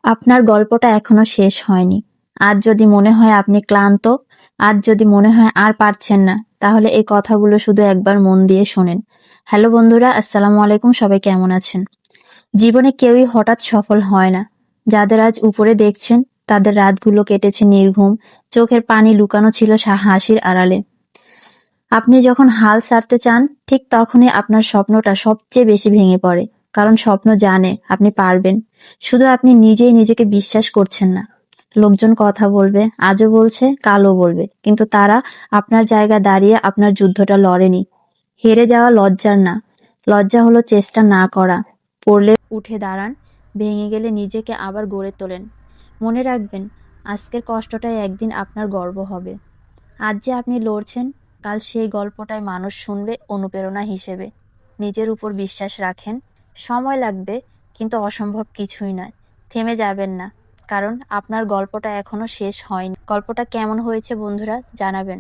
আপনার গল্পটা এখনো শেষ হয়নি। আজ যদি মনে হয় আপনি ক্লান্ত, আজ যদি মনে হয় আর পারছেন না, তাহলে এই কথাগুলো শুধু একবার মন দিয়ে শোনেন। হ্যালো বন্ধুরা, আসসালামু আলাইকুম। সবাই কেমন আছেন? জীবনে কেউই হঠাৎ সফল হয় না। যাদের আজ উপরে দেখছেন, তাদের রাতগুলো কেটেছে নির্ঘুম, চোখের পানি লুকানো ছিল হাসির আড়ালে। আপনি যখন হাল ছাড়তে চান, ঠিক তখনই আপনার স্বপ্নটা সবচেয়ে বেশি ভেঙে পড়ে। কারণ স্বপ্ন জানে আপনি পারবেন, শুধু আপনি নিজেই নিজেকে বিশ্বাস করছেন না। লোকজন কথা বলবে, আজও বলছে, কালও বলবে, কিন্তু তারা আপনার জায়গা দাঁড়িয়ে আপনার যুদ্ধটা লড়েনি। হেরে যাওয়া লজ্জার না, লজ্জা হলো চেষ্টা না করা। পড়লে উঠে দাঁড়ান, ভেঙে গেলে নিজেকে আবার গড়ে তোলেন। মনে রাখবেন, আজকের কষ্টটাই একদিন আপনার গর্ব হবে। আজ যে আপনি লড়ছেন, কাল সেই গল্পটাই মানুষ শুনবে অনুপ্রেরণা হিসেবে। নিজের উপর বিশ্বাস রাখেন। সময় লাগবে, কিন্তু অসম্ভব কিছুই নয়। থেমে যাবেন না, কারণ আপনার গল্পটা এখনো শেষ হয়নি। গল্পটা কেমন হয়েছে বন্ধুরা, জানাবেন।